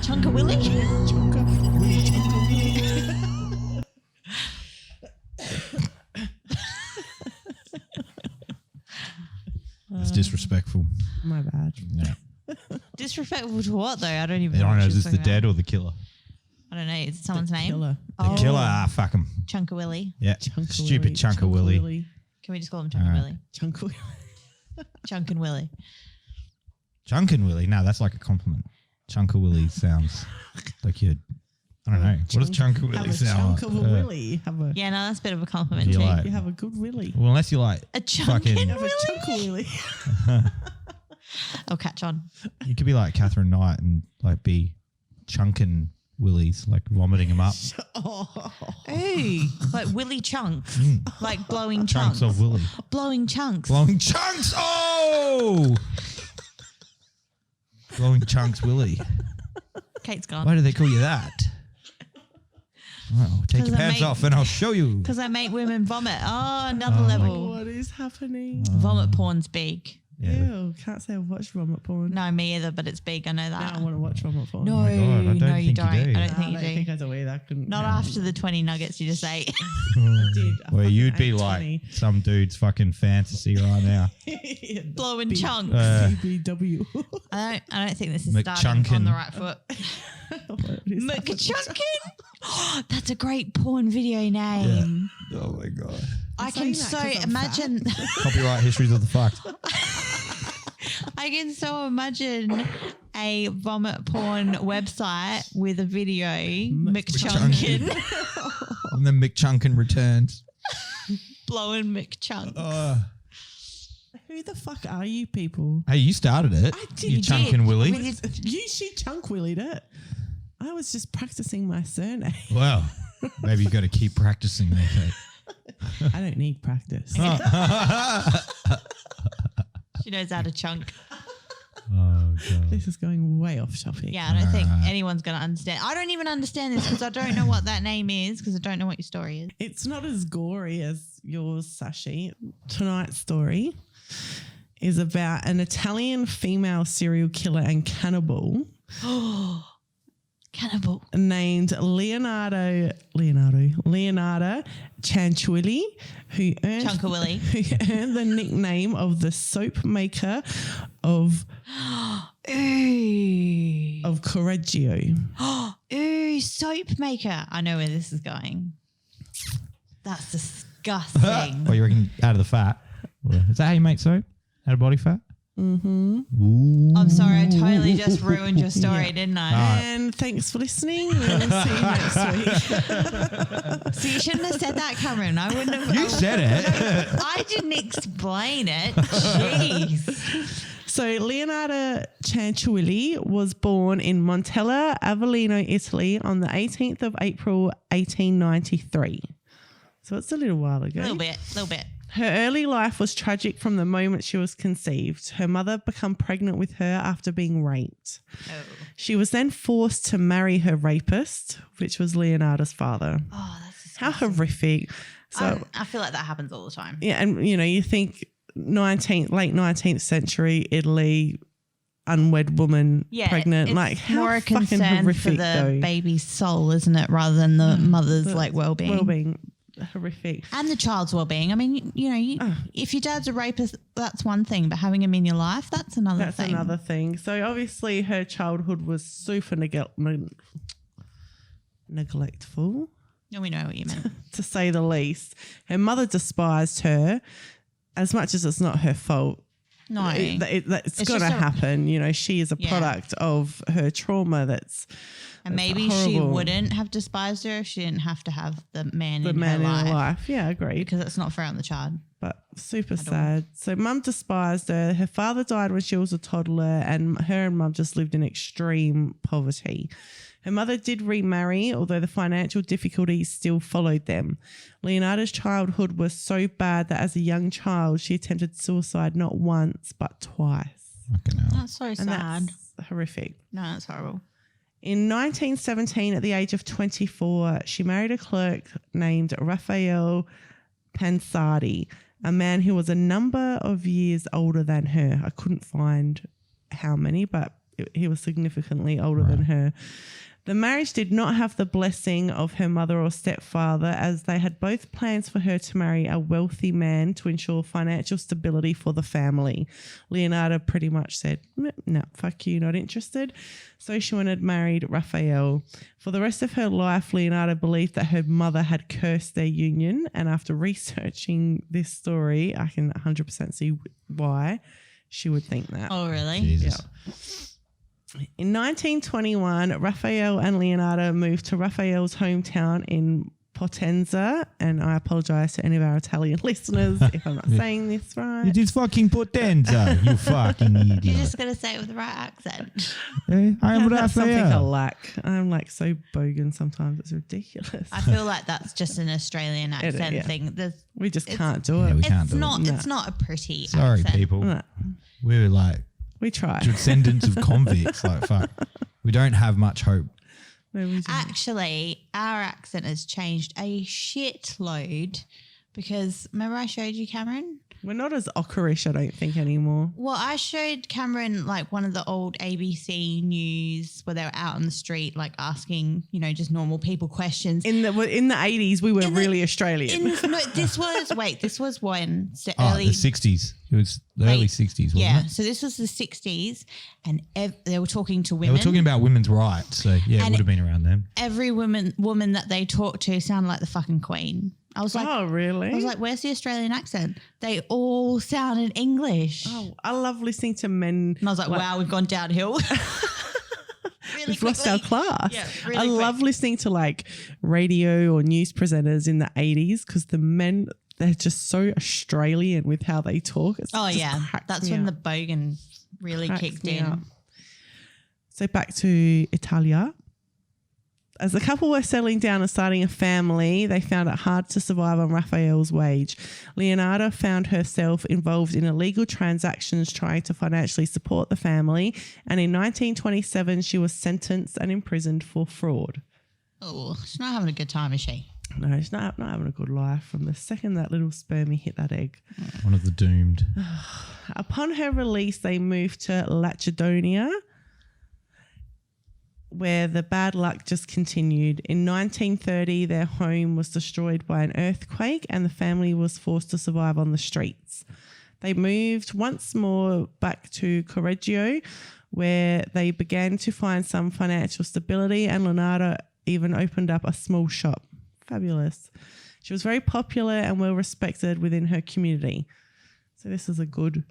Chunka Willy? It's disrespectful. My bad. Yeah. Disrespectful to what, though? I don't even I know. don't what know. she's Is this the talking dead about. or the killer? I don't know. Is it someone's name? Killer. The killer. Fuck him. Chunka Willy. Yeah. Stupid Chunka Willy. Can we just call him Chunka Willy? Chunka Willy. Chunkin Willy. Chunkin Willy. No, that's like a compliment. Chunka Willy sounds like you're, I don't know. What does Chunka Willy Have a sound chunk like? of a willy. Have a Yeah, no, that's a bit of a compliment You too. like- you have a good willy. Well, unless you like A chunkin' fucking, Have a chunk of willy. I'll catch on. you could be like Catherine Knight and like be chunkin' willies, like vomiting them up. Oh. Ooh, like Willy chunks. Like blowing Chunks chunks. of willy. Blowing chunks. Blowing chunks. Oh! Blowing chunks willy. Kate's gone. Why do they call you that? Well, take 'Cause your I pants make- off and I'll show you. Because I make women vomit. Oh, another level. What is happening? Vomit porn's big. Yeah. Ew, can't say I've watched vomit porn. No, me either, but it's big. I know Now that. I want to watch vomit porn. No, my God, I don't no, you think you don't. do. I don't I think you don't do. think I do either. I couldn't. Not after the 20 nuggets you just ate. Did. I Well, fucking you'd be ate like 20. some dude's fucking fantasy right now. Blowing B- chunks. BBW. I don't think this is starting McChunkin. on the right foot. What is that? McChunkin. That's a great porn video name. Oh my God. I I'm can saying that so 'cause I'm imagine. Copyright Histories of the Fucked. I can so imagine a vomit porn website with a video. McChunkin. And then McChunkin returns. Blowing McChunk. Who the fuck are you people? Hey, you started it. I did. You You Chunkin did. Willy. She chunk willied it. I was just practicing my surname. Well, maybe you got to keep practicing there, Kate. I don't need practice. She knows how to chunk. Oh, God. This is going way off topic. Yeah, I don't think anyone's going to understand. I don't even understand this because I don't know what that name is because I don't know what your story is. It's not as gory as yours, Sashi. Tonight's story is about an Italian female serial killer and cannibal Cannibal. named Leonarda Cianciulli, who Chunka Willy. earned the nickname of the soap maker of Ooh. Correggio. Ooh, soap maker. I know where this is going. That's disgusting. Oh, you reckon out of the fat? Is that how you make soap? Out of body fat? Mm-hmm. Ooh. I'm sorry, I totally just ruined your story, didn't I? Right. And thanks for listening. We'll see you next week. So you shouldn't have said that, Cameron. I wouldn't have. You said it. I didn't explain it. Jeez. So Leonarda Cianciulli was born in Montella, Avellino, Italy on the 18th of April, 1893. So it's a little while ago. A little bit. Her early life was tragic from the moment she was conceived. Her mother became pregnant with her after being raped. Oh. She was then forced to marry her rapist, which was Leonarda's father. Oh, that's How disgusting. horrific. So I feel like that happens all the time. yeah, and you know, you think late 19th century Italy, unwed woman Yeah, pregnant, it's like how more a fucking concern horrific for the though. baby's soul, isn't it, rather than the mother's The like well-being. Well-being, horrific. And the child's well-being. I mean, if your dad's a rapist, that's one thing, but having him in your life, that's another That's thing. another thing. So obviously her childhood was super neglectful, No, we know what you meant. to say the least. Her mother despised her, as much as it's not her fault. No. It's It's going to just a- happen. You know, she is a Yeah. product of her trauma. And maybe she horrible. wouldn't have despised her if she didn't have to have the man The in man her in life. her life. Yeah, agreed. Because it's not fair on the child. But super sad. So mum despised her. Her father died when she was a toddler and her and mum just lived in extreme poverty. Her mother did remarry, although the financial difficulties still followed them. Leonarda's childhood was so bad that as a young child, she attempted suicide not once, but twice. Fucking hell. That's so And sad. that's horrific. No, that's horrible. In 1917, at the age of 24, she married a clerk named Raphael Pansardi, a man who was a number of years older than her. I couldn't find how many, but he was significantly older than her. The marriage did not have the blessing of her mother or stepfather, as they had both plans for her to marry a wealthy man to ensure financial stability for the family. Leonarda pretty much said, no, fuck you, not interested. So she went and married Raphael. For the rest of her life, Leonarda believed that her mother had cursed their union. And after researching this story, I can 100% see why she would think that. Oh, really? Jesus. Yeah. In 1921, Raphael and Leonarda moved to Raphael's hometown in Potenza, and I apologise to any of our Italian listeners if I'm not saying this right. It is fucking Potenza, you fucking idiot. You're just going to say it with the right accent. I am That's something I Raphael. lack. I'm like so bogan sometimes, it's ridiculous. I feel like that's just an Australian accent yeah. thing. We just can't do Yeah, it. we can't do it. It's not a pretty Sorry, accent. people. No, We're like we try. descendants of convicts. Like, fuck. We don't have much hope. No, we don't. Actually, our accent has changed a shitload because remember I showed you Cameron? We're not as ockerish, I don't think, anymore. Well, I showed Cameron like one of the old ABC news where they were out on the street like asking, you know, just normal people questions. In the 80s, we were really Australian. This was when the Oh, early the 60s. It was the early 60s, wasn't yeah. it? So this was the 60s, and they were talking to They women. were talking about women's rights. So, yeah, it And would have been around then. Every woman that they talked to sounded like the fucking Queen. I was like, Oh, really? I was like, where's the Australian accent? They all sounded English. Oh, I love listening to men. And I was like, wow, we've gone downhill. Really We've lost our class. Yeah, really I love listening to like radio or news presenters in the 80s because the men, they're just so Australian with how they talk. It's Oh, just yeah. cracks That's me when up. the bogan really Cracks kicked me in. up. So back to Italia. As the couple were settling down and starting a family, they found it hard to survive on Raphael's wage. Leonarda found herself involved in illegal transactions trying to financially support the family, and in 1927 she was sentenced and imprisoned for fraud. Oh, she's not having a good time, is she? No, she's not having a good life from the second that little spermie hit that egg. One of the doomed. Upon her release, they moved to Lacedonia, where the bad luck just continued. In 1930, their home was destroyed by an earthquake and the family was forced to survive on the streets. They moved once more back to Correggio, where they began to find some financial stability, and Leonarda even opened up a small shop. Fabulous. She was very popular and well respected within her community. So this is a good,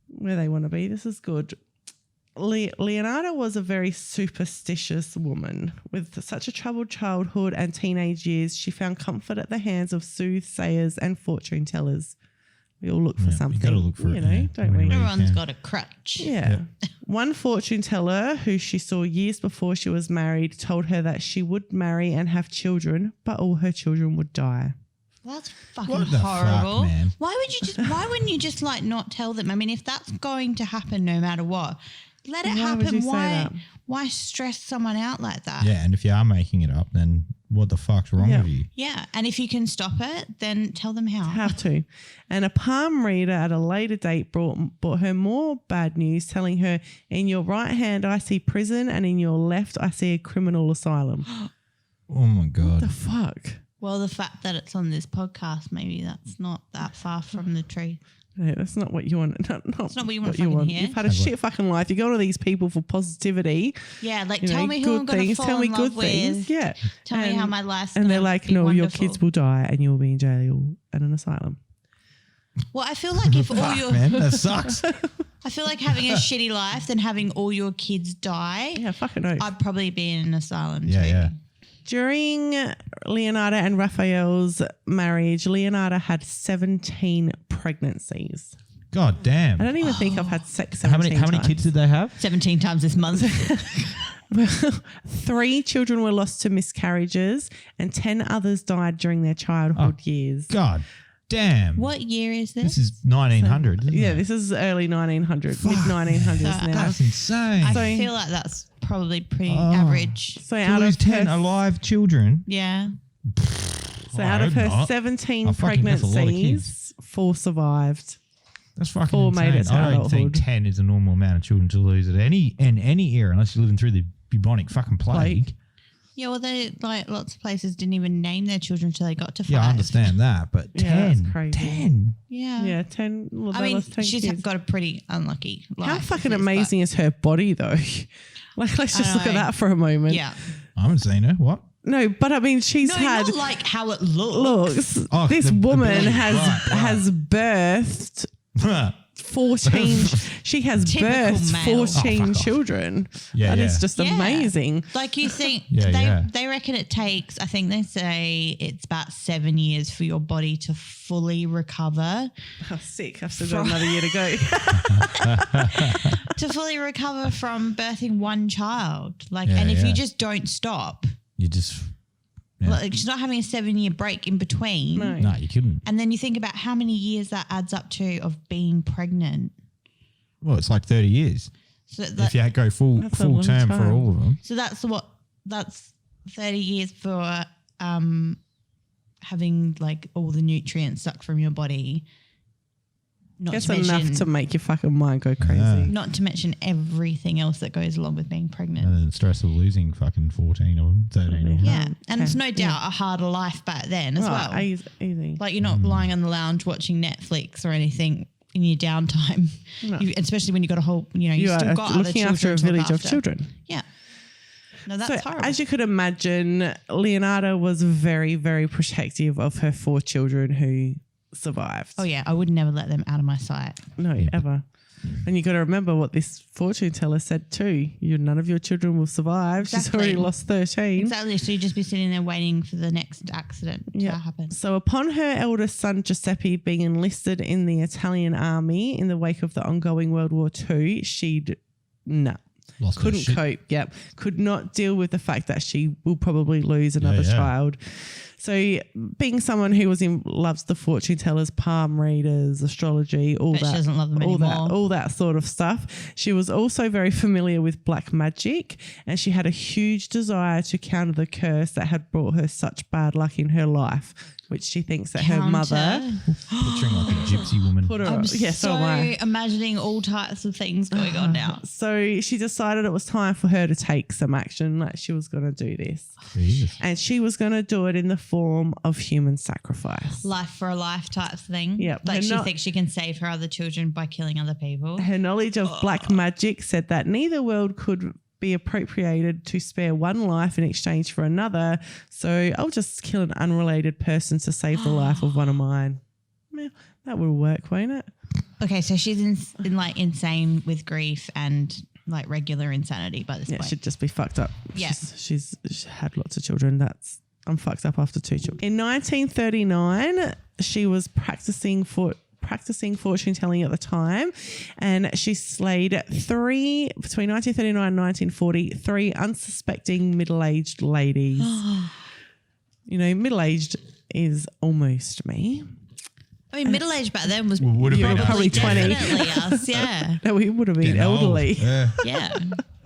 where they want to be. This is good. Leonarda was a very superstitious woman. With such a troubled childhood and teenage years, she found comfort at the hands of soothsayers and fortune tellers. We all look for something. You got to look for it, know, yeah. don't we? Everyone's Yeah. got a crutch. Yeah. One fortune teller who she saw years before she was married told her that she would marry and have children, but all her children would die. That's fucking What the fuck, horrible. man? Why wouldn't you just like not tell them? I mean, if that's going to happen no matter what, let it Why would happen. you say that? Why stress someone out like that? Yeah, and if you are making it up, then what the fuck's wrong Yeah. with you? Yeah. And if you can stop it, then tell them how. Have to. And a palm reader at a later date brought her more bad news, telling her, in your right hand I see prison and in your left I see a criminal asylum. Oh my God. The fuck? Well, the fact that it's on this podcast, maybe that's not that far from the truth. Yeah, that's not what you want. It's not what you want to fucking hear. You've had a shit fucking life. You go to these people for positivity. Yeah, like You know, tell me who I'm good going to things. fall Tell me in good love with. things. Yeah. Tell me how my life's And they're gonna like, be no, your wonderful. kids will die and you'll be in jail and an asylum. Well, I feel like if all Fuck, your man, that sucks. I feel like having a shitty life than having all your kids die. Yeah, fucking oath. I'd probably be in an asylum Yeah, too. yeah. During Leonarda and Raphael's marriage, Leonarda had 17 pregnancies. God damn. I don't even think I've had sex How 17 many times. kids did they have? 17 times this month. 3 children were lost to miscarriages and 10 others died during their childhood years. God damn. What year is This this? is 1900. Isn't Yeah, it? this is early 1900s, mid-1900s now. That's insane. I feel like that's probably pretty average. So to out lose of 10 her, alive children. Yeah. so out of her 17 fucking, that's a lot of pregnancies, 4 survived. That's fucking Four made it insane. to I don't think adulthood. 10 is a normal amount of children to lose at any era, unless you're living through the bubonic fucking plague. Yeah, well, they like lots of places didn't even name their children until they got to 5. Yeah, I understand that, but Yeah, that's 10, crazy. 10. Yeah. Yeah, 10. Well, I they mean, lost 10 she's kids. got a pretty unlucky life. How fucking it is, amazing is her body, though? Like, let's just look at know. that for a moment. but- Yeah. I haven't seen her. What? No, but I mean, she's No, had not like how it looks. looks. Oh, this the woman belly. has birthed 14. She has Typical birthed male. 14 Oh, fuck off. children. Yeah, That is yeah. just Yeah. amazing. Like you think Yeah, they reckon it takes, I think they say it's about 7 years for your body to fully recover. Oh, sick. I've still got another year to go. To fully recover from birthing one child. Like, Yeah, and if yeah. you just don't stop, You just. Yeah. like she's not having a 7-year break in between. No. No, you couldn't. And then you think about how many years that adds up to of being pregnant. Well, it's like 30 years. So If you go full That's a long term for time. all of them. So that's 30 years for having like all the nutrients sucked from your body. Not That's to enough mention, to make your fucking mind go crazy. Yeah. not to mention everything else that goes along with being pregnant. And then the stress of losing fucking 14 of them, 13 of them. Yeah. And it's no Okay. doubt a harder life back then as well. Easy. Like you're not lying on the lounge watching Netflix or anything in your downtime, No. especially when you've got a whole, you've You still are got other looking children after a to look village of after. children. Yeah. No, that's So, horrible. as you could imagine, Leonarda was very, very protective of her 4 children who survived. Oh yeah, I would never let them out of my sight. No, ever. And you got to remember what this fortune teller said too. None of your children will survive. She's Exactly. already lost 13. Exactly. So you'd just be sitting there waiting for the next accident to happen. So upon her eldest son Giuseppe being enlisted in the Italian army in the wake of the ongoing World War II, Lost her couldn't shit. cope. Yep. Could not deal with the fact that she will probably lose another yeah. child. So being someone who loves the fortune tellers, palm readers, astrology, all Bet that. she doesn't love them all anymore. that, all that sort of stuff. She was also very familiar with black magic, and she had a huge desire to counter the curse that had brought her such bad luck in her life, which she thinks that her mother Picturing like a gypsy woman. put her I'm on. Yeah, so am I. imagining all types of things going on now. So she decided it was time for her to take some action, like she was going to do this. Jesus. And she was going to do it in the form of human sacrifice. Life for a life type thing. Yep. Like They're she not- thinks she can save her other children by killing other people. Her knowledge of black magic said that neither world could be appropriated to spare one life in exchange for another. So I'll just kill an unrelated person to save the life of one of mine. Yeah, that would work, won't it? Okay, so she's in like insane with grief and like regular insanity by this Yeah, point. she'd just be fucked up. Yeah. She's had lots of children. I'm fucked up after 2 children. In 1939, she was practicing fortune telling at the time, and she slayed between 1939 and 1940, 3 unsuspecting middle-aged ladies. Middle-aged is almost me. I mean, middle age back then was would have been probably 20. definitely us. Yeah, No, we would have been Getting old. elderly. Yeah. yeah,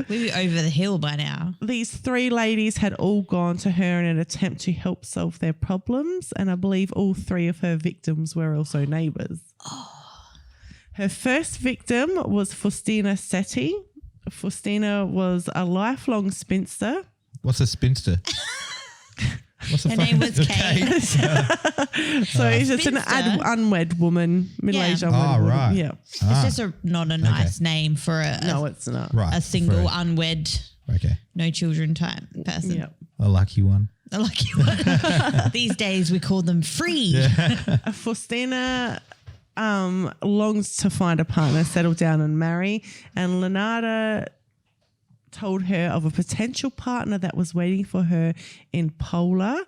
we'd be over the hill by now. These 3 ladies had all gone to her in an attempt to help solve their problems, and I believe all 3 of her victims were also neighbours. Her first victim was Faustina Setti. Faustina was a lifelong spinster. What's a spinster? What's a Her name was Kate. So it's just an Spinster? unwed woman, middle-aged Yeah. unwed Oh, woman. right. Yeah. It's just not a nice name for No, it's not. Right. a single for unwed, okay. no children type person. Yeah. A lucky one. A lucky one. These days we call them free. Faustina longs to find a partner, settle down and marry, and Leonarda told her of a potential partner that was waiting for her in Pola,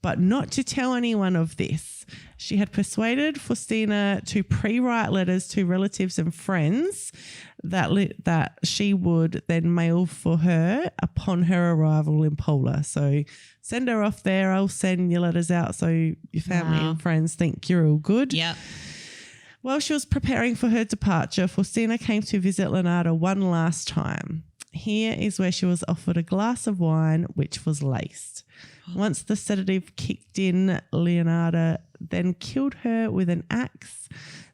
but not to tell anyone of this. She had persuaded Faustina to pre-write letters to relatives and friends that she would then mail for her upon her arrival in Pola. So send her off there. I'll send your letters out so your family Wow. and friends think you're all good. Yep. While she was preparing for her departure, Faustina came to visit Leonarda one last time. Here is where she was offered a glass of wine, which was laced. Once the sedative kicked in, Leonarda then killed her with an axe,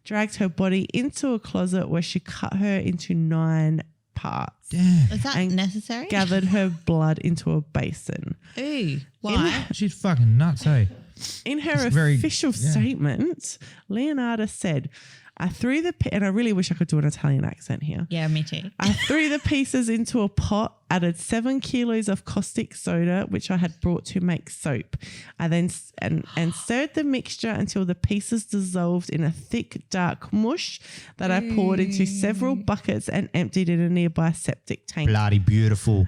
dragged her body into a closet where she cut her into 9 parts. Damn. Is that And necessary? Gathered her blood into a basin. Ooh, why? She's fucking nuts, hey? In her It's very- official yeah. statement, Leonarda said, I threw and I really wish I could do an Italian accent here. Yeah, me too. I threw the pieces into a pot, added 7 kilos of caustic soda, which I had brought to make soap. I then and stirred the mixture until the pieces dissolved in a thick, dark mush that I poured into several buckets and emptied in a nearby septic tank. Bloody beautiful.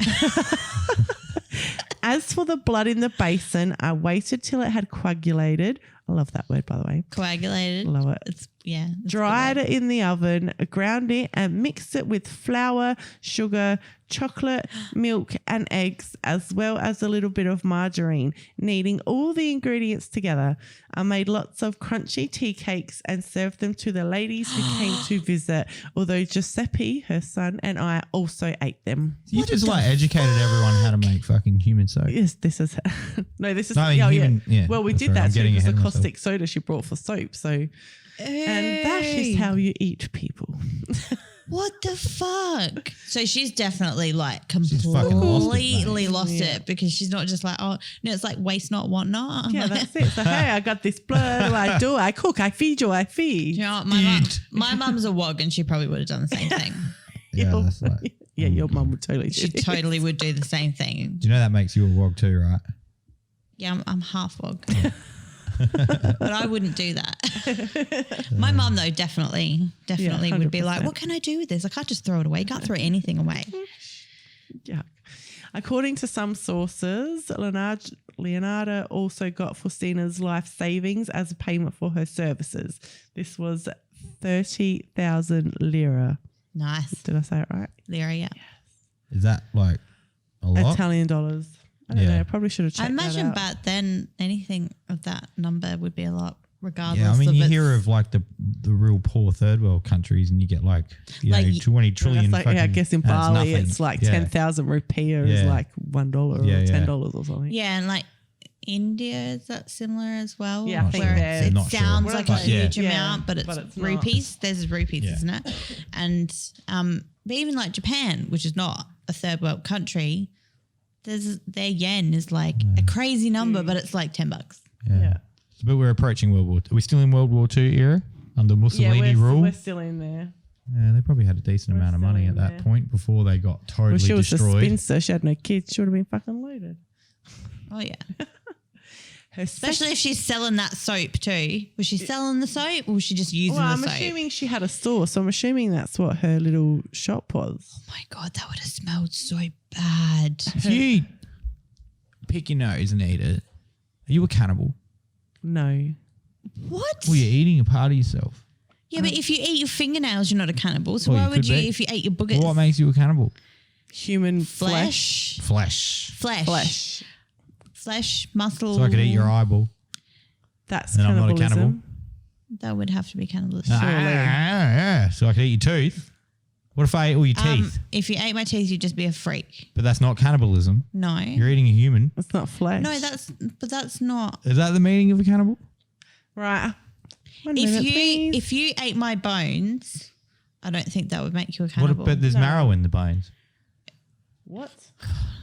As for the blood in the basin, I waited till it had coagulated. I love that word, by the way. Coagulated. Love it. It's yeah. it's a good Dried word. it in the oven, ground it and mixed it with flour, sugar, chocolate, milk and eggs, as well as a little bit of margarine. Kneading all the ingredients together, I made lots of crunchy tea cakes and served them to the ladies who came to visit, although Giuseppe, her son, and I also ate them. You just like educated everyone how to make fucking human soap. Yes, this is... no, this is... No, I mean, human- yeah. Well, we I'm did sorry, I'm that too getting because ahead the of myself. caustic soda she brought for soap, so... And that is how you eat people. What the fuck? So she's definitely like fucking lost it, completely mate. lost it because she's not just like, oh, no, it's like waste not, want not. Yeah, that's it. So, hey, I got this blood. I do. I cook. I feed you. I feed. You know what? My mum's a wog and she probably would have done the same thing. Yeah, Your- that's like. yeah, your mum would totally She do it. totally would do the same thing. Do you know that makes you a wog too, right? Yeah, I'm half wog. But I wouldn't do that. My mum, though, definitely would be like, 100%. what can I do with this? I can't just throw it away. You can't throw anything away. Yuck. According to some sources, Leonarda also got Faustina's life savings as a payment for her services. This was 30,000 lira. Nice. Did I say it right? Lyra, yeah. Is that like a lot? Italian dollars. I don't Yeah. know. I probably should have checked I imagine that out. back then anything of that number would be a lot, regardless. Yeah, I mean, of you its- hear of like the real poor third world countries, and you get like, you Like, know, 20 trillion. That's like, yeah, I fucking- guess in and it's Bali nothing. it's like Yeah. 10,000 rupiah is Yeah. like $1 Yeah, or yeah. $10 or something. Yeah, and like India, is that similar as well? Yeah, I think Where they're- it Not sure. sounds like a But yeah. huge Yeah, amount, but it's not. rupees. There's rupees, Yeah. isn't it? And but even like Japan, which is not a third world country, their yen is like a crazy number, but it's like $10. Yeah. But we're approaching World War. Are we still in World War II era under Mussolini rule? we're still in there. Yeah, they probably had a decent We're amount of still money in at that there. point before they got totally Well, she was a destroyed. spinster. She had no kids. She would have been fucking loaded. Oh yeah, Her especially if she's selling that soap too. Was she selling the soap, or was she just using Well, the I'm soap? assuming she had a store, so I'm assuming that's what her little shop was. Oh my god, that would have smelled so bad. If you pick your nose and eat it, are you a cannibal? No. What? Well, you're eating a part of yourself. Yeah, but if you eat your fingernails, you're not a cannibal. So Well, why you would could you be. if you ate your boogers? Well, what makes you a cannibal? Human flesh. Flesh. Flesh. Flesh. Flesh, muscle. So I could eat your eyeball. That's Then I'm not a cannibalism. cannibal? That would have to be cannibalism. Yeah. So I could eat your tooth. What if I ate all your teeth? If you ate my teeth, you'd just be a freak. But that's not cannibalism. No. You're eating a human. It's not flesh. No, that's not. Is that the meaning of a cannibal? right. One minute, please. If you ate my bones, I don't think that would make you a cannibal. But there's No. marrow in the bones. What?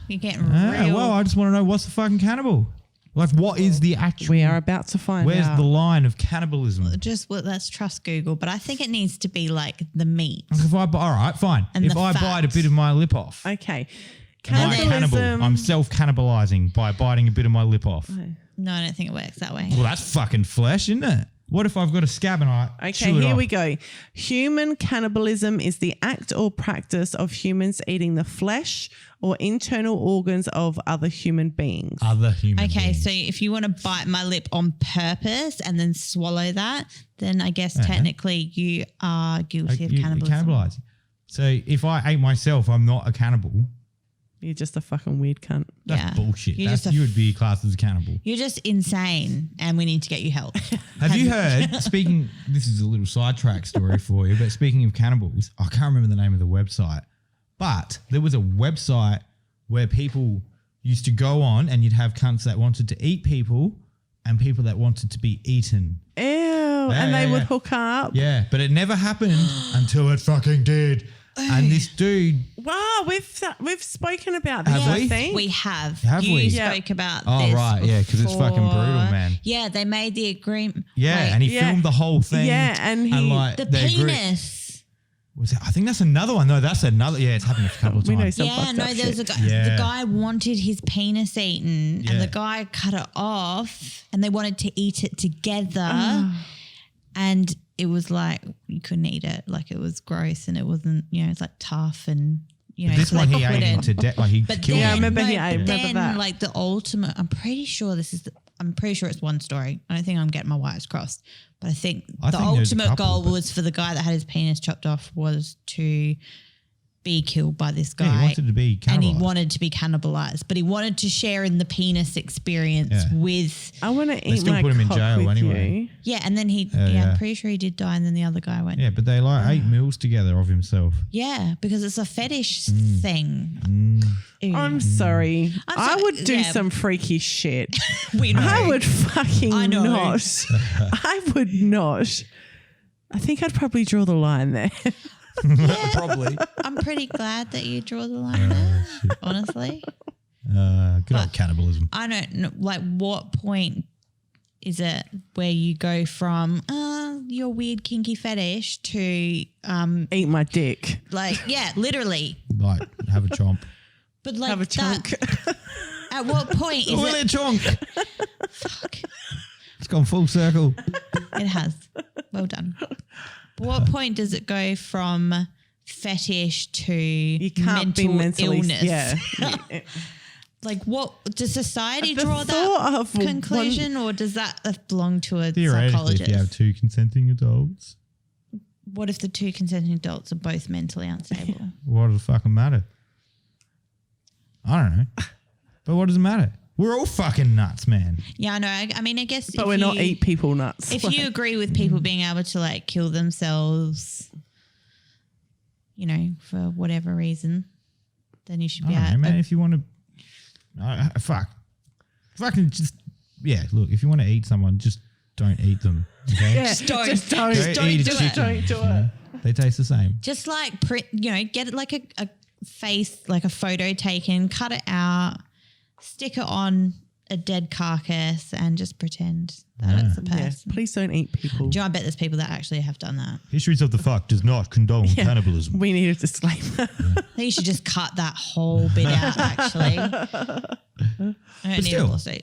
You're getting Ah, real. well, I just want to know what's the fucking cannibal? Like, what is the actual? We are about to find Where's out. the line of cannibalism? Let's trust Google, but I think it needs to be like the meat. If I all right, fine. And If the I fat. bite a bit of my lip off, Okay. am I a cannibal? Cannibalism. I'm self-cannibalizing by biting a bit of my lip off. No, I don't think it works that way. Well, that's fucking flesh, isn't it? What if I've got a scab and I Okay, chew it here off? we go. Human cannibalism is the act or practice of humans eating the flesh or internal organs of other human beings. Other human Okay, beings. so if you want to bite my lip on purpose and then swallow that, then I guess technically you are guilty of You're cannibalism. cannibalizing. So if I ate myself, I'm not a cannibal. You're just a fucking weird cunt. That's Yeah. bullshit. You're That's, just a you would be classed as a cannibal. You're just insane, and we need to get you help. Have you heard, speaking, this is a little sidetrack story for you, but speaking of cannibals, I can't remember the name of the website, but there was a website where people used to go on and you'd have cunts that wanted to eat people and people that wanted to be eaten. Ew. Oh, Yeah, and they yeah, would yeah. hook up. Yeah, but it never happened until it fucking did. And this dude. Wow, we've spoken about this, Have I we? think. We have. Have you we? Yeah. spoke about Oh, this right. Yeah, because it's fucking before. brutal, man. Yeah, they made the agreement. Yeah, Like, and he Yeah. filmed the whole thing. Yeah, and he- like, the they agreed- penis. Was it, I think that's another one. No, that's another. Yeah, it's happened a couple of We know times. some Yeah, fucked no, up there was a shit. guy. Yeah. The guy wanted his penis eaten, Yeah. and the guy cut it off, and they wanted to eat it together, Ah. and it was like you couldn't eat it, like it was gross, and it wasn't, it's like tough, and This so one they he ate put him it- to death. Like he But killed then, Yeah, I him. remember he- no, I but remember then, that. like the ultimate. I'm pretty sure it's one story. I don't think I'm getting my wires crossed, but I think I the think there's a ultimate couple, goal but- was for the guy that had his penis chopped off was to be killed by this guy. Yeah, he wanted to be and he cannibalised. wanted to be cannibalized, but he wanted to share in the penis experience Yeah. with. I want to eat still my put him in cock jail with anyway. you. Yeah, and then yeah. I'm pretty sure he did die, and then the other guy went. Yeah, but they like ate meals together of himself. Yeah, because it's a fetish Mm. thing. Ew. I'm sorry. I sorry, would do yeah. some freaky shit. We know. I would fucking I know. not. I would not. I think I'd probably draw the line there. Probably. I'm pretty glad that you draw the line there, honestly. Good old cannibalism. I don't know, like, what point is it where you go from your weird kinky fetish to Eat my dick. like, yeah, literally. Like, have a chomp. But like Have a chunk. at what point is Oh, it? a chonk. Fuck, It's gone full circle. it has. Well done. But what point does it go from fetish to You can't be mental mentally illness? Yeah. Like, what does society The draw thought that of one- conclusion, or does that belong to a Theoretically, psychologist? if you have two consenting adults, What if the two consenting adults are both mentally unstable? what does it fucking matter? I don't know. But what does it matter? We're all fucking nuts, man. Yeah, I know. I mean, I guess But if we're not you- eat people nuts. If you agree with people being able to like kill themselves, for whatever reason, then you should I be don't know, able man. If you want to, fucking just, yeah. Look, if you want to eat someone, just don't eat them. Okay. yeah, Just don't. Just don't. Don't eat a just chicken, don't do you know? it. They taste the same. just like get like a face, like a photo taken, cut it out, stick it on a dead carcass, and just pretend that it's a Yeah, person. please don't eat people. Do you know, I bet there's people that actually have done that. Histories of the Fuck does not condone Yeah. cannibalism. We need a disclaimer. I think you should just cut that whole bit out, actually. I don't But need a still, lawsuit.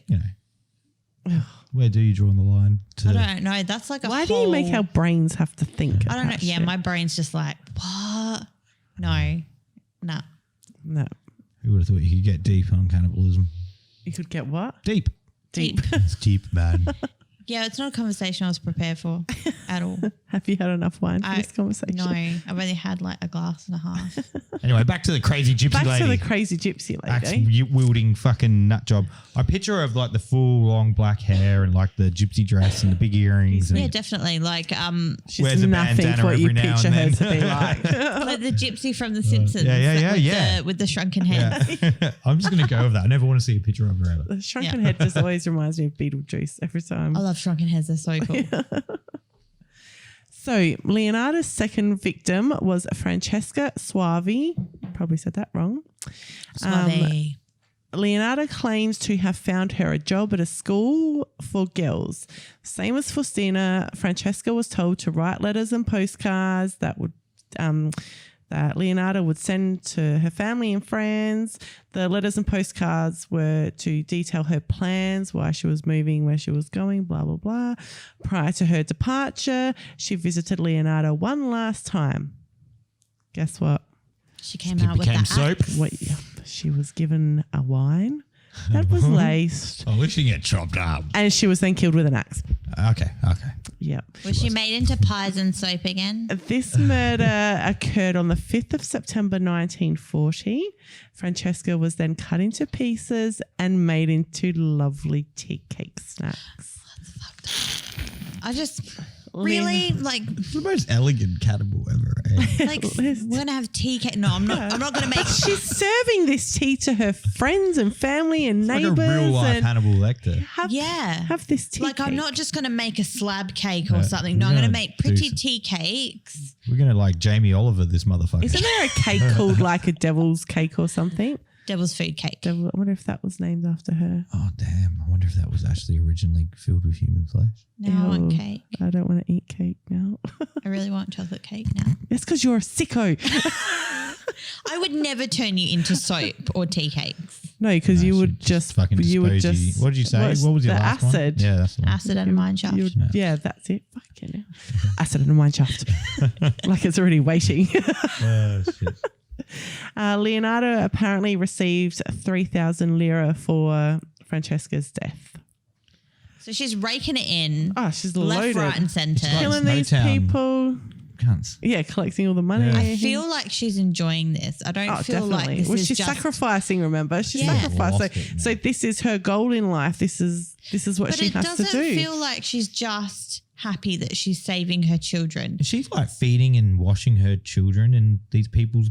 Where do you draw the line? To, I don't know. That's like a Why whole, do you make our brains have to think? I don't know. about Yeah, shit? my brain's just like, what? No. Nah. No. Who would have thought you could get deep on cannibalism? You could get what? Deep. Deep. It's deep, man. Yeah, it's not a conversation I was prepared for at all. Have you had enough wine for this conversation? No, I've only had like a glass and a half. Anyway, back to the crazy gypsy Back lady. to the crazy gypsy Axe lady. wielding fucking nut job. I picture her of like the full long black hair and like the gypsy dress and the big earrings. Yeah, And definitely. Like She's wears a nothing bandana what you every now picture and her then. to be like. like the gypsy from The Simpsons. yeah. With the shrunken head. yeah. I'm just going to go with that. I never want to see a picture of her ever. The shrunken Yeah. head just always reminds me of Beetlejuice every time. I love shrunken heads. They're so cool. So Leonarda's second victim was Francesca Suavi. Probably said that wrong. Suave. Leonarda claims to have found her a job at a school for girls. Same as Faustina, Francesca was told to write letters and postcards that Leonarda would send to her family and friends. The letters and postcards were to detail her plans, why she was moving, where she was going, blah, blah, blah. Prior to her departure, she visited Leonarda one last time. Guess what? She came out with became that soap. axe. What? She was given a wine that was laced, Oh, we should get chopped up. and she was then killed with an axe. Okay. Yep. Was she made into pies and soap again? This murder occurred on the 5th of September 1940. Francesca was then cut into pieces and made into lovely tea cake snacks. I just, Really? Like, It's the most elegant cannibal ever. Eh? like we're gonna have tea cake. No, I'm not. I'm not gonna make. She's serving this tea to her friends and family and It's like neighbors. a real life and Hannibal Lecter. have this tea. Like, cake. I'm not just gonna make a slab cake or Yeah, something. No, we're I'm gonna gonna make pretty do tea cakes. We're gonna like Jamie Oliver this motherfucker. Isn't there a cake called like a devil's cake or something? Devil's food cake. I wonder if that was named after her. Oh damn! I wonder if that was actually originally filled with human flesh. Now I want Ew. cake. I don't want to eat cake now. I really want chocolate cake now. It's because you're a sicko. Oh, I would never turn you into soap or tea cakes. No, because No, you she'd would just fucking you would dispose just. you. What did you say? What was your the last acid? one? Yeah, that's the one. Acid and mine shaft. You would- yeah, that's it. Fucking hell. Acid and a mine shaft. Like it's already waiting. Oh, shit. Leonardo apparently received 3,000 lira for Francesca's death. So she's raking it in. Oh, she's left, loaded. right, and centre. like Killing these Snowtown. people. Cunts. Yeah, collecting all the money. Yeah. I feel like she's enjoying this. I don't feel like this well, is she's just sacrificing. Remember, she's Yeah. sacrificing. Lost it, So this is her goal in life. This is what but she it has to doesn't do. feel like she's just happy that she's saving her children. Is she like feeding and washing her children in these people's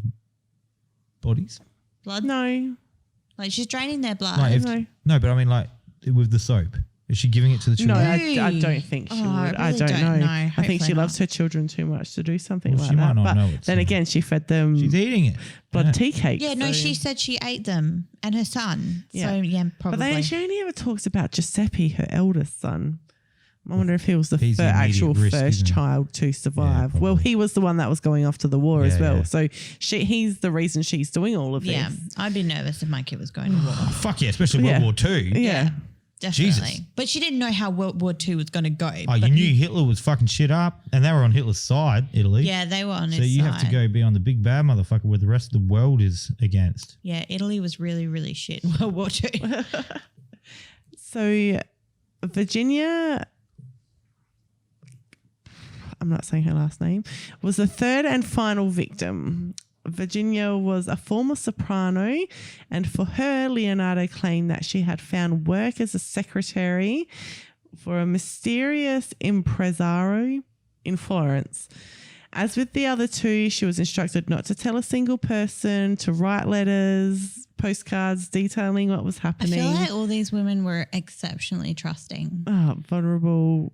bodies? Blood, No, like she's draining their blood. Like if, no. no, but I mean like with the soap. Is she giving it to the no, children? I don't think she Oh, I would. I really don't don't know. know. I think Hopefully she loves not. her children too much to do something Well, like she might that. not But know it, then so- again, she fed them She's eating it. blood Yeah. tea cakes. Yeah, no, so- she said she ate them and her son. Yeah. So yeah, But probably. then she only ever talks about Giuseppe, her eldest son. I wonder if he was the He's the actual immediate risk, first isn't he? child to survive. Well, probably. he was the one that was going off to the war as Yeah, well. yeah. So he's the reason she's doing all of yeah, this. I'd be nervous if my kid was going to war. Oh, fuck yeah, especially Yeah. World War II. Yeah. Definitely. Jesus. But she didn't know how World War II was going to go. Oh, you But knew Hitler was fucking shit up, and they were on Hitler's side, Italy. Yeah, they were on So his you side. have to go be on the big bad motherfucker where the rest of the world is against. Yeah, Italy was really, really shit in World War II. So Virginia, I'm not saying her last name, was the third and final victim. Virginia was a former soprano, and for her, Leonardo claimed that she had found work as a secretary for a mysterious impresario in Florence. As with the other two, she was instructed not to tell a single person, to write letters, postcards detailing what was I happening. feel like all these women were exceptionally trusting. Oh, vulnerable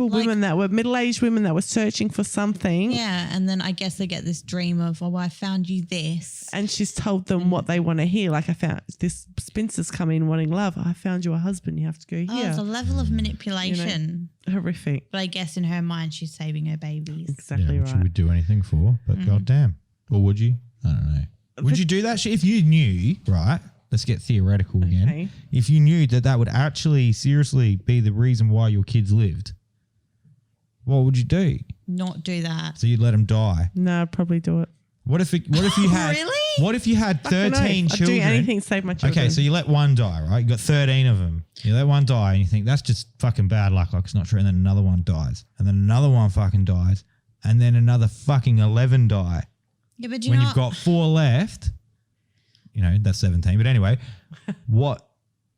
Like- women that were middle-aged women that were searching for something. Yeah, and then I guess they get this dream of, oh, I found you this. And she's told them what they want to hear. Like, I found this Spencer's come in wanting love. I found you a husband. You have to go Oh, here. it's a level of manipulation. Horrific. But I guess in her mind, she's saving her babies. Exactly which you right. would do anything for, but goddamn. Or would you? I don't know. Would you do that shit if you knew, right? Let's get theoretical again. Okay. If you knew that that would actually seriously be the reason why your kids lived, what would you do? Not do that. So you'd let them die. No, I'd probably do it. What if you had Really? What if you had Fucking 13 oath. I'd children? do anything to save my children. Okay, so you let one die, right? You got 13 of them. You let one die and you think that's just fucking bad luck, like it's not true. And then another one dies. And then another one fucking dies. And then another fucking 11 die. Yeah, but you When know you've got 4 left, you know, that's 17. But anyway, what,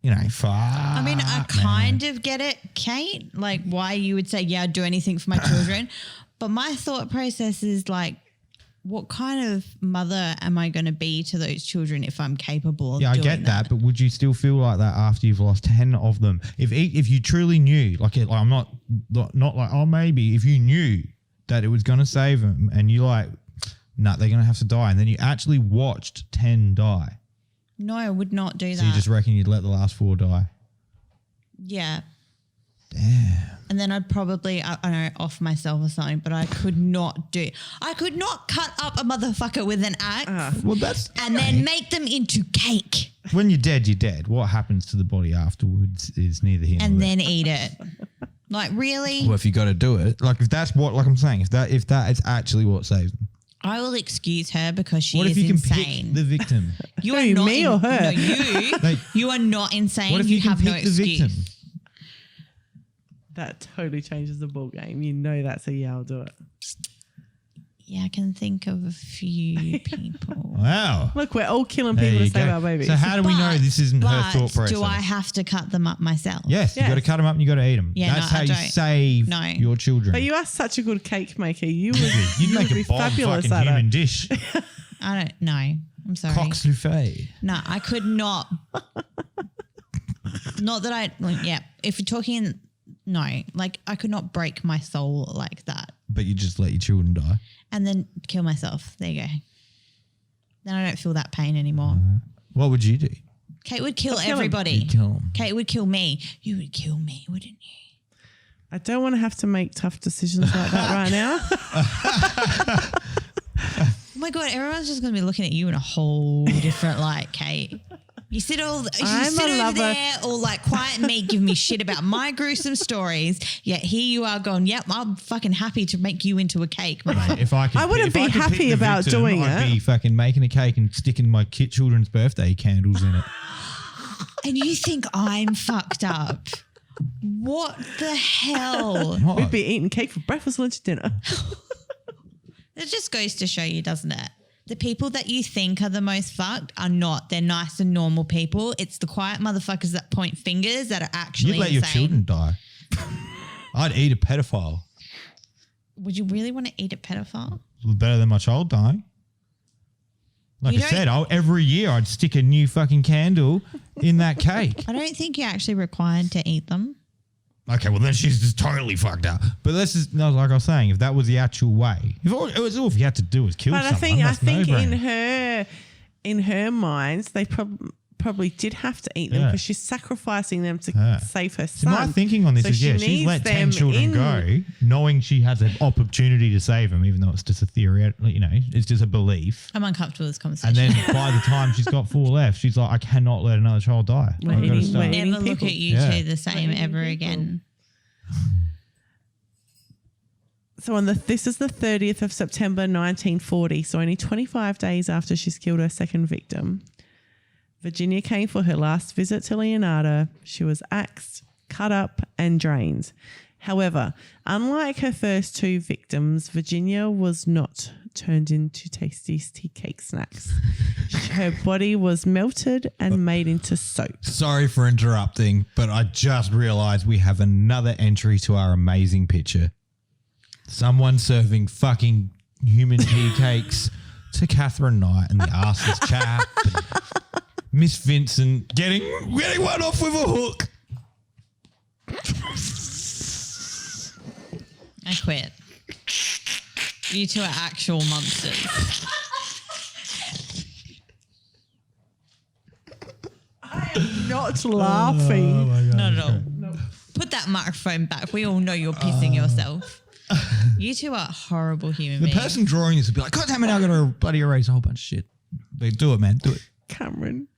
you know, fuck. I mean, I kind of get it, Kate, like why you would say, yeah, I'd do anything for my children. But my thought process is like, what kind of mother am I going to be to those children if I'm capable of Yeah, I doing get that, but would you still feel like that after you've lost 10 of them? If you truly knew, like I'm not like, oh, maybe if you knew that it was going to save them and you like, nah, they're going to have to die. And then you actually watched 10 die. No, I would not do So you that. just reckon you'd let the last 4 die? Yeah. Damn. And then I'd probably, I don't know, off myself or something, but I could not cut up a motherfucker with an axe Well, that's... and then make them into cake When you're dead, you're dead. What happens to the body afterwards is neither here nor and there. then eat it. Like, really? Well, if you got to do it, like if that's what, like I'm saying, if that is actually what saves them. I will excuse her because she What is if you insane. can pick the victim? You are Who, not me or her? No, you. Like, You are not insane. what if you you can have pick no the excuse. victim? that totally changes the ball game. You know that's a yeah, I'll do it. Yeah, I can think of a few people. Wow. Look, we're all killing There people to you save go. our babies. So how do we know this isn't her But thought process? do I have to cut them up myself? Yes, you got to cut them up and you got to eat them. Yeah, That's no, how I you don't. save No. your children. But you are such a good cake maker. You'd You'd make be a bomb fabulous fucking at human it. dish. I don't know. I'm sorry. Coq soufflé. No, I could not. Not that I, like, yeah. If you're talking, no, like I could not break my soul like that But you just let your children die. and then kill myself. There you go. Then I don't feel that pain anymore. What would you do? Kate would kill I'd kill 'em. everybody. You'd kill them. Kate would kill me. You would kill me, wouldn't you? I don't want to have to make tough decisions like that right now. Oh my God, everyone's just going to be looking at you in a whole different light, Kate. You sit over there all like quiet and me, give me shit about my gruesome stories. Yet here you are going, yep, I'm fucking happy to make you into a cake. Mate, if I could, I wouldn't if be I could happy pick the about victim, doing I'd it. be fucking making a cake and sticking my children's birthday candles in it. And you think I'm fucked up. What the hell? What? We'd be eating cake for breakfast, lunch, dinner. It just goes to show you, doesn't it? The people that you think are the most fucked are not. They're nice and normal people. It's the quiet motherfuckers that point fingers that are actually You'd let your insane. children die. I'd eat a pedophile. Would you really want to eat a pedophile? Better than my child dying. Like You I said, every year I'd stick a new fucking candle in that cake. I don't think you're actually required to eat them. Okay, well then she's just totally fucked up. But let's just, no, like I was saying, if that was the actual way, if all you had to do was kill But someone, I that's think no-brainer. in her minds, they probably did have to eat them Yeah. because she's sacrificing them to save her So son. my thinking on this So is, she she's needs let 10 them children go, knowing she has an opportunity to save them, even though it's just a theory, it's just a belief. I'm uncomfortable with this conversation. And then by the time she's got 4 left, she's like, I cannot let another child die. We're I've got to eating- stop. we're eating- never look people. at you Yeah. two the same Eating ever people. again. So this is the 30th of September 1940, so only 25 days after she's killed her second victim. Virginia came for her last visit to Leonarda. She was axed, cut up and drained. However, unlike her first 2 victims, Virginia was not turned into tasty tea cake snacks. Her body was melted and made into soap. Sorry for interrupting, but I just realised we have another entry to our amazing picture. Someone serving fucking human tea cakes to Catherine Knight and the arseless chap. And Miss Vincent getting one off with a hook. I quit. You two are actual monsters. Not laughing. Not at all. Put that microphone back. We all know you're pissing yourself. You two are horrible human The beings. person drawing this would be like, God damn it, I've got to bloody erase a whole bunch of shit. But do it, man. Do it. Cameron.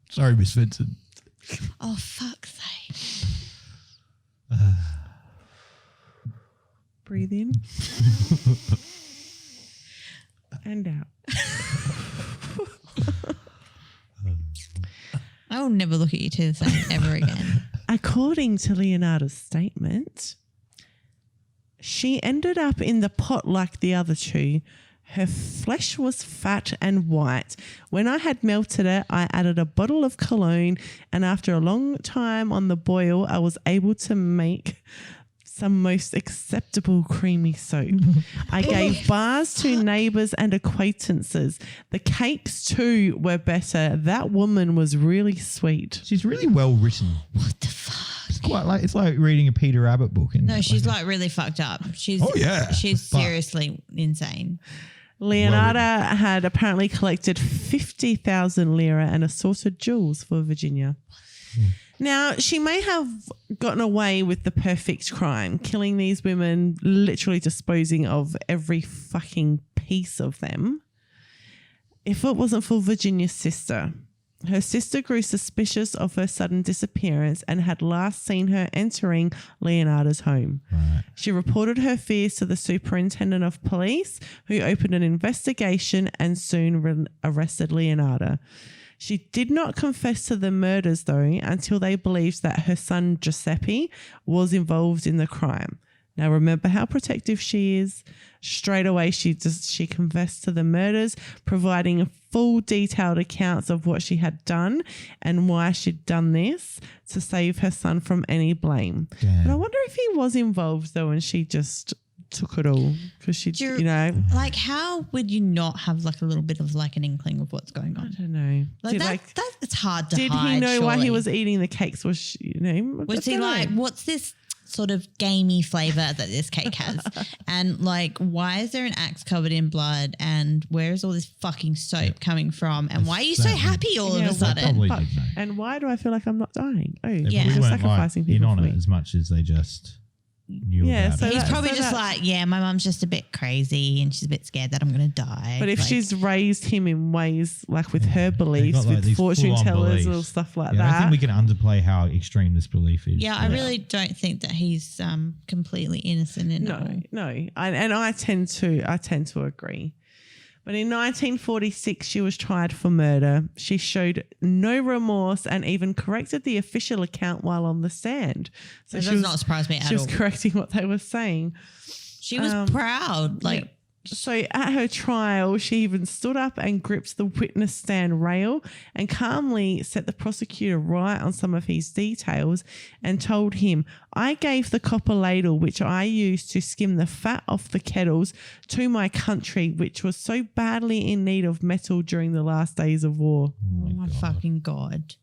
Sorry, Miss Vincent. Oh, fuck's sake. Breathe in. And out. I will never look at you two the same ever again. According to Leonarda's statement, she ended up in the pot like the other 2. Her flesh was fat and white. When I had melted it, I added a bottle of cologne, and after a long time on the boil, I was able to make some most acceptable creamy soap. I gave bars to neighbours and acquaintances. The cakes too were better. That woman was really sweet. She's really well written. What the fuck? It's like reading a Peter Rabbit book. Isn't No, it? she's like really fucked up. She's Oh, yeah. She's But- seriously insane. Leonarda had apparently collected 50,000 lira and assorted jewels for Virginia. Now, she may have gotten away with the perfect crime, killing these women, literally disposing of every fucking piece of them, if it wasn't for Virginia's sister. Her sister grew suspicious of her sudden disappearance and had last seen her entering Leonarda's home. Right. She reported her fears to the superintendent of police, who opened an investigation and soon arrested Leonarda. She did not confess to the murders, though, until they believed that her son Giuseppe was involved in the crime. Now, remember how protective she is. Straight away, she confessed to the murders, providing full detailed accounts of what she had done and why she'd done this to save her son from any blame. Damn. But I wonder if he was involved, though, and she just took it all because she, Like, how would you not have like a little bit of like an inkling of what's going I on? don't know. It's hard to Did hide. he know why he surely. was eating the cakes? Was he like, what's this sort of gamey flavor that this cake has? And like, why is there an axe covered in blood? And where is all this fucking soap coming from? And why are you so happy all of a sudden? Probably did know. And why do I feel like I'm not dying? Oh, Yeah. We they're weren't sacrificing like in people on for it me. as much as they just knew about so it. He's that- probably so just that's- like, yeah, my mum's just a bit crazy and she's a bit scared that I'm going to die. But if Like, she's raised him in ways like with her beliefs, got, like, with these fortune full-on tellers or beliefs. stuff like I don't that. think we can underplay how extreme this belief is. yeah, I really don't think that he's completely innocent in it all. No. I tend to agree. But in 1946, she was tried for murder. She showed no remorse and even corrected the official account while on the stand. So That she does was, not surprise me at she was all. correcting what they were saying. She was proud. Like, So at her trial, she even stood up and gripped the witness stand rail and calmly set the prosecutor right on some of his details and told him, I gave the copper ladle which I used to skim the fat off the kettles to my country, which was so badly in need of metal during the last days of war. oh my fucking God.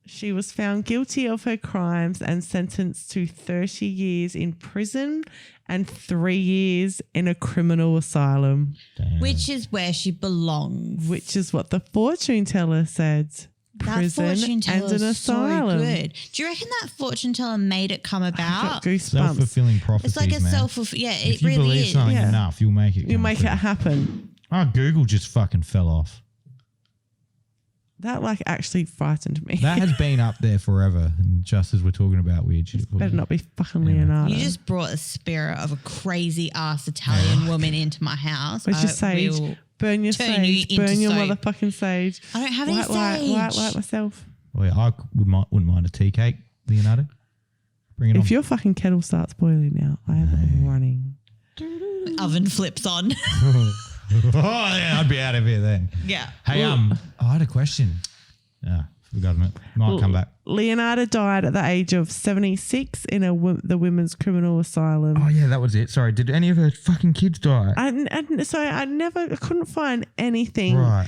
She was found guilty of her crimes and sentenced to 30 years in prison and 3 years in a criminal asylum, Damn. Which is where she belongs. which is what the fortune teller said. That Prison fortune and teller an is so asylum. good. Do you reckon that fortune teller made it come I about? got goosebumps. Self-fulfilling prophecies, It's like a man. yeah, If it you really believe is. something Yeah. enough, you'll make it. You come make true. it happen. Oh, Google just fucking fell off. That like actually frightened me. That has been up there forever. And just as we're talking about weird shit. Better not be fucking Yeah. Leonardo. You just brought a spirit of a crazy ass Italian woman into my house. Where's your sage? will- Burn your turn you sage. into Burn your soap. motherfucking sage. I don't have any White sage. myself. Oh, yeah, I wouldn't mind a tea cake, Leonardo. Bring it If on. your fucking kettle starts boiling now, I am running. Oven flips on. Oh, yeah, I'd be out of here then. Yeah. Hey, I had a question. Yeah, forgotten it. Might come back. Leonardo died at the age of 76 in the women's criminal asylum. Oh, yeah, that was it. Sorry, did any of her fucking kids die? I couldn't find anything. Right.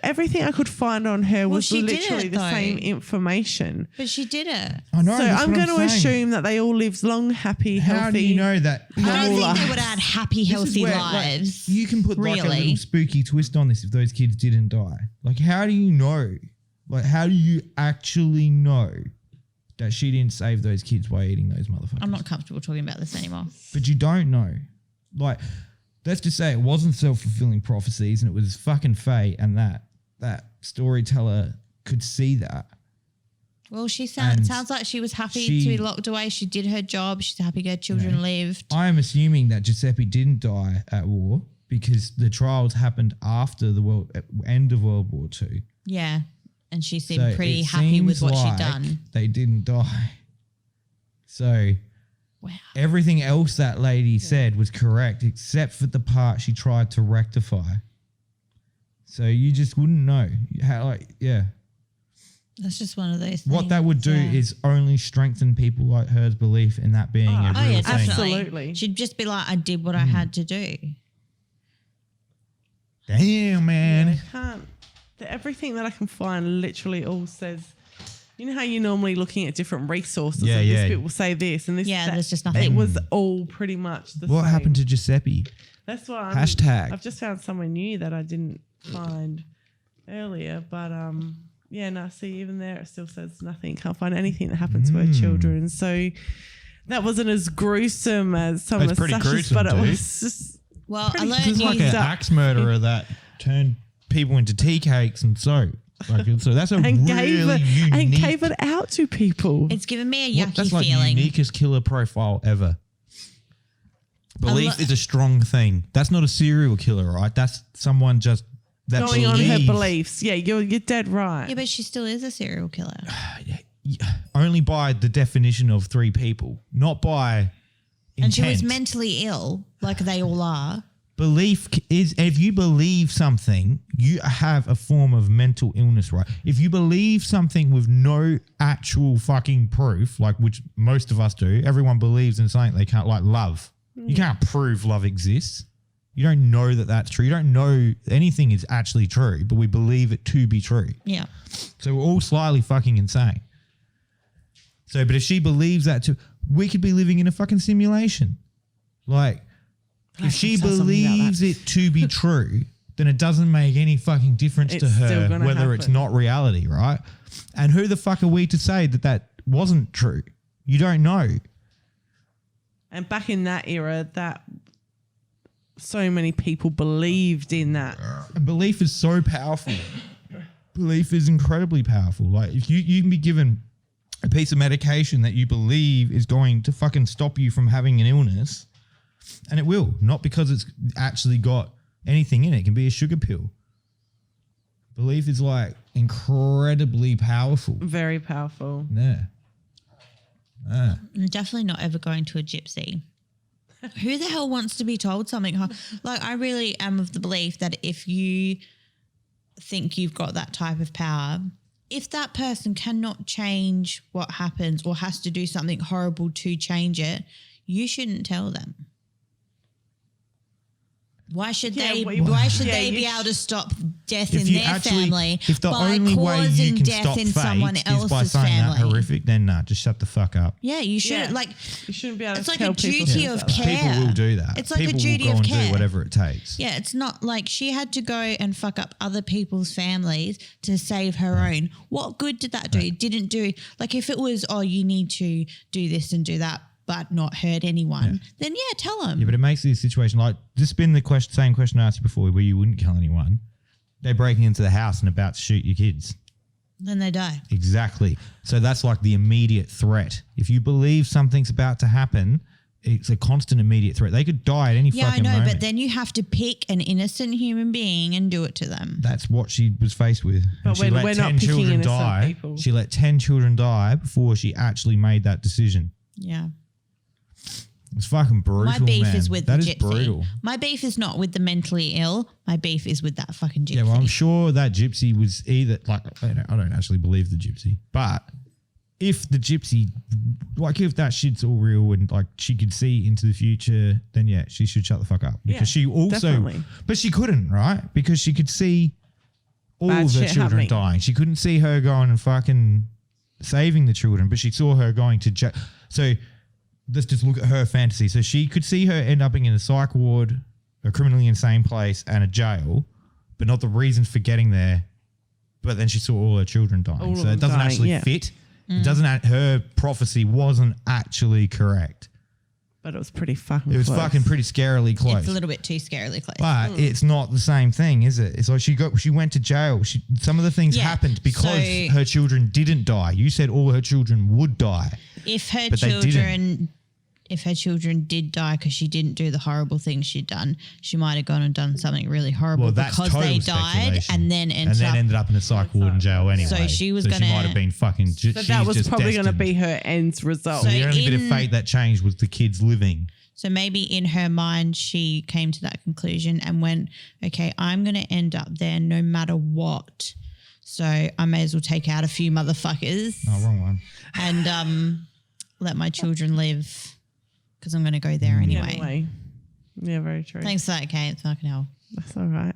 Everything I could find on her was she did literally it, the though. same information. But she did it. I know. So that's I'm what going to saying. assume that they all lived long, happy, healthy. How do you know that? I don't think they lives. would have had happy, This is healthy where, like, lives. you can put like a Really? little spooky twist on this if those kids didn't die. Like, how do you know? Like, how do you actually know that she didn't save those kids by eating those motherfuckers? I'm not comfortable talking about this anymore. But you don't know. Like, let's just say it wasn't self-fulfilling prophecies and it was fucking fate, and that storyteller could see that. Well, And sounds like she was happy she- to be locked away. She did her job. She's happy her children lived. I am assuming that Giuseppe didn't die at war because the trials happened after the end of World War II. Yeah. And she seemed So pretty it happy with seems what like she'd done. They didn't die. So Wow. everything else that lady said was correct except for the part she tried to rectify. So you just wouldn't know how, That's just one of those things. what that would do yeah. is only strengthen people like her's belief in that being a real Oh, yeah, thing. definitely. Absolutely. She'd just be like, I did what I had to do. Damn, man. I can't. Everything that I can find literally all says, you know how you're normally looking at different resources Yeah, and yeah. this bit will say this and this. Yeah, that. there's just nothing. It was all pretty much the What same. happened to Giuseppe? That's why Hashtag. I've just found somewhere new that I didn't find earlier. But see, even there it still says nothing. Can't find anything that happened to her children. So that wasn't as gruesome as some It's of pretty Sasha's, gruesome, but it dude. was just Well, I pretty- learned This is like an stuff. axe murderer that turned people into tea cakes and soap. Like, so that's a and really unique. gave it out to people. it's given me a yucky That's like feeling. the uniquest killer profile ever. Belief lo- is a strong thing. That's not a serial killer, right? That's someone just that Going on her believe- beliefs. Yeah, you're dead right. Yeah, but she still is a serial killer. only by the definition of 3 people, not by intent. And she was mentally ill, like they all are. Belief is, if you believe something, you have a form of mental illness, right? If you believe something with no actual fucking proof, like which most of us do, everyone believes in something they can't, like love. You can't prove love exists. You don't know that that's true. You don't know anything is actually true, but we believe it to be true. Yeah. So we're all slightly fucking insane. So, but if she believes that too, we could be living in a fucking simulation. Like, if she believes it to be true, then it doesn't make any fucking difference to It's still her gonna whether it's happen. not reality, right? And who the fuck are we to say that that wasn't true? You don't know. And back in that era, that so many people believed in that. And belief is so powerful. Belief is incredibly powerful. Like, if you can be given a piece of medication that you believe is going to fucking stop you from having an illness, and it will, not because it's actually got anything in it. It can be a sugar pill. Belief is like incredibly powerful. Very powerful. Yeah. I'm definitely not ever going to a gypsy. Who the hell wants to be told something? Like, I really am of the belief that if you think you've got that type of power, if that person cannot change what happens or has to do something horrible to change it, you shouldn't tell them. Why should they be able to stop death in their family if the by only way you causing can death stop in someone fate is by else's saying that family? horrific, then nah, just shut the fuck up. Yeah, you should. Yeah. Like, You shouldn't be able it's to like tell a people duty things of like that. care. People will do that. It's like People a duty will go of and care. do whatever it takes. Yeah, it's not like she had to go and fuck up other people's families to save her own. What good did that do? It didn't do. Like, if it was, oh, you need to do this and do that, but not hurt anyone, then yeah, tell them. Yeah, but it makes the situation like just been the same question I asked you before, where you wouldn't kill anyone. They're breaking into the house and about to shoot your kids. Then they die. Exactly. So that's like the immediate threat. If you believe something's about to happen, it's a constant immediate threat. They could die at any Yeah, I fucking know, moment. but then you have to pick an innocent human being and do it to them. That's what she was faced with. But And she let we're 10 not picking children innocent die. people. She let 10 children die before she actually made that decision. Yeah. It's fucking brutal, My beef man. is with That the is gypsy. brutal. My beef is not with the mentally ill. My beef is with that fucking gypsy. Yeah, well, I'm sure that gypsy was either like I don't actually believe the gypsy, but if the gypsy, like if that shit's all real and like she could see into the future, then yeah, she should shut the fuck up because she also, definitely. but she couldn't, right? Because she could see all Bad of the shit children happening. dying. She couldn't see her going and fucking saving the children, but she saw her going to jail. So let's just look at her fantasy. So she could see her end up in a psych ward, a criminally insane place, and a jail, but not the reasons for getting there. But then she saw all her children dying. All of So it them doesn't dying, actually yeah. fit. It doesn't. Her prophecy wasn't actually correct. But it was pretty fucking It was close. fucking pretty scarily close. It's a little bit too scarily close. But it's not the same thing, is it? It's like she went to jail. Some of the things Yeah, happened because so- her children didn't die. You said all her children would die. If her But they children did die because she didn't do the horrible things she'd done, she might have gone and done something really horrible Well, that's because total they died speculation. and then ended up. in a psych ward in jail anyway. So she was She gonna- might have been fucking. So that was probably going to be her end result. So So the only bit of in- fate that changed was the kids living. So maybe in her mind, she came to that conclusion and went, okay, I'm going to end up there no matter what. So I may as well take out a few motherfuckers Oh, wrong one. and let my children live because I'm going to go there anyway. Yeah, very true. Thanks for that, Kate. Fucking hell. That's all right.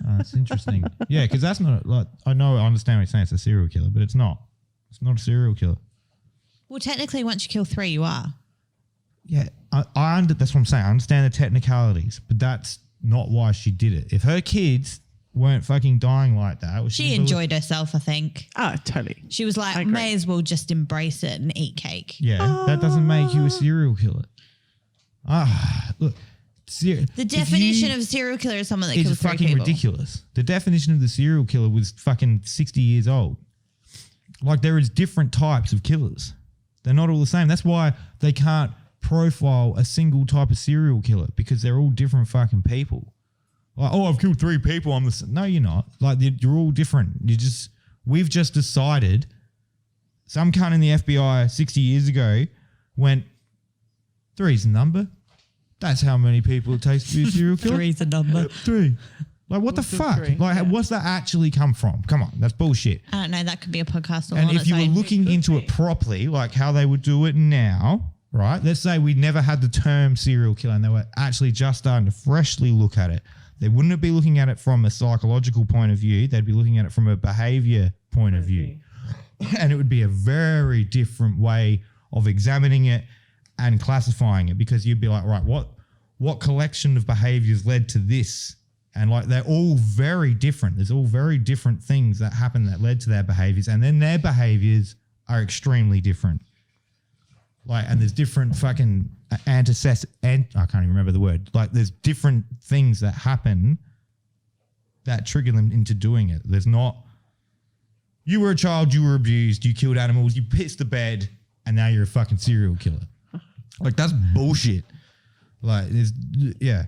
That's interesting. Yeah, because that's not like I understand what you're saying. It's a serial killer, but it's not. It's not a serial killer. Well, technically, once you kill 3, you are. Yeah, that's what I'm saying. I understand the technicalities, but that's not why she did it. If her kids weren't fucking dying like that, well, She enjoyed herself, I think. Oh, totally. She was I like, agree. may as well just embrace it and eat cake. Yeah, that doesn't make you a serial killer. Look. The definition of serial killer is someone that It's kills 3 fucking people. ridiculous. The definition of the serial killer was fucking 60 years old. Like there is different types of killers. They're not all the same. That's why they can't profile a single type of serial killer because they're all different fucking people. Like, oh, I've killed 3 people. I'm the no, you're not. Like, you're all different. We've just decided. Some cunt in the FBI 60 years ago went, 3's a number. That's how many people it takes to be a serial killer. 3's a number. 3. Like, what the fuck? 3? Like, Yeah. what's that actually come from? Come on, that's bullshit. I don't know. That could be a podcast all And on if its you were own. looking into it properly, like how they would do it now, right? Let's say we never had the term serial killer and they were actually just starting to freshly look at it. They wouldn't be looking at it from a psychological point of view. They'd be looking at it from a behavior point of view. And it would be a very different way of examining it and classifying it, because you'd be like, right, what collection of behaviors led to this? And like, they're all very different. There's all very different things that happened that led to their behaviors. And then their behaviors are extremely different. Like, and there's different fucking I can't even remember the word. Like, there's different things that happen that trigger them into doing it. There's not, you were a child, you were abused, you killed animals, you pissed the bed, and now you're a fucking serial killer. Like, that's bullshit. Like, yeah.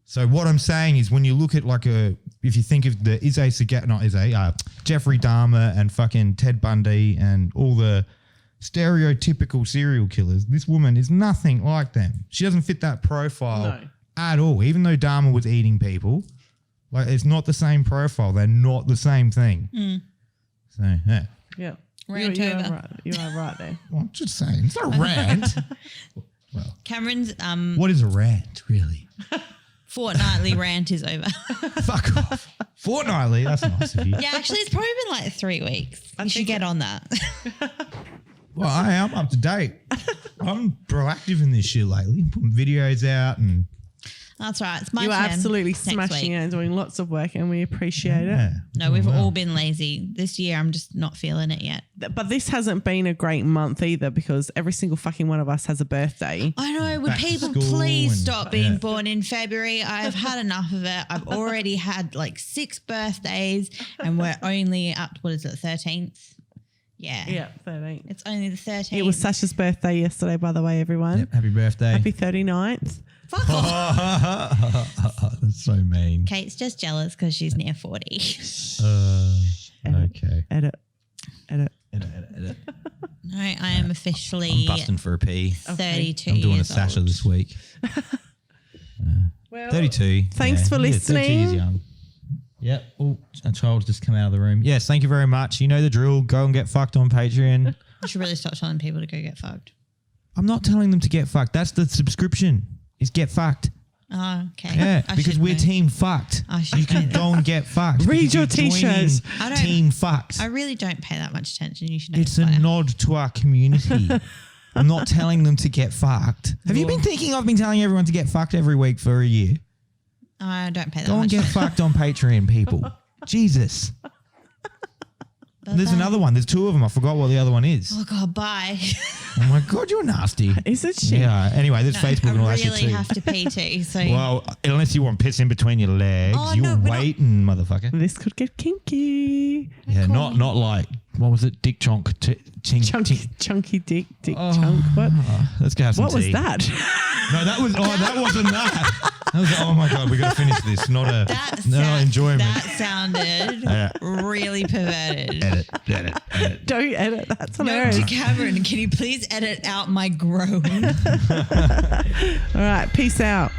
So what I'm saying is, when you look at if you think of the Jeffrey Dahmer and fucking Ted Bundy and all the stereotypical serial killers, this woman is nothing like them. She doesn't fit that profile at all. Even though Dahmer was eating people, like, it's not the same profile. They're not the same thing. So, yeah. Yeah. Rant you over. are right. You are right there. Well, I'm just saying, it's not a rant. Well, Cameron's what is a rant, really? fortnightly rant is over. Fuck off. Fortnightly? That's nice of you. Yeah, actually, it's probably been like 3 weeks. You should get on that. Well, I am up to date. I'm proactive in this shit lately, putting videos out and... That's right. It's my You turn. are absolutely next smashing week. it and doing lots of work, and we appreciate it. No, we've all been lazy. This year, I'm just not feeling it yet. But this hasn't been a great month either, because every single fucking one of us has a birthday. I know. Would Back to people school please and- stop being born in February? I've had enough of it. I've already had like 6 birthdays, and we're only up to, 13th? Yeah. Yeah, 13. It's only the 13th. It was Sasha's birthday yesterday, by the way, everyone. Yep, happy birthday. Happy 39th. Fuck off. That's so mean. Kate's just jealous because she's near 40. Okay. Edit. No, I am officially I'm busting for a pee. 32 I'm doing a years Sasha old. this week. Well, 32. Thanks for 32 listening. years young. Yep. Oh, a child's just come out of the room. Yes, thank you very much. You know the drill. Go and get fucked on Patreon. I should really stop telling people to go get fucked. I'm not telling them to get fucked. That's the subscription. Is get fucked. Oh, okay. Yeah, I because should we're know. team fucked. I should You can know go and get fucked. Read because your you're joining t-shirts. I don't- Team fucked. I really don't pay that much attention. You should know. It's this a by now. nod to our community. I'm not telling them to get fucked. Have you been thinking I've been telling everyone to get fucked every week for a year? I don't pay that Go much. and get fucked on Patreon, people. Jesus. There's another one. There's 2 of them. I forgot what the other one is. Oh God, bye. Oh my God, you're nasty. Isn't she? Yeah. Anyway, there's Facebook and all I that shit really too. have to pee too. So Well, unless you want piss in between your legs, Oh, you're no, we're not- waiting, motherfucker. This could get kinky. Yeah, not like, what was it? Dick chonk. Chunky dick chunk. What? Let's go have some What was tea. that? No, that wasn't that. That was, oh my God, we got to finish this. Not enjoyment. That sounded really perverted. Edit. Don't edit. That's No, hilarious. to Cameron, can you please edit out my groan? All right. Peace out.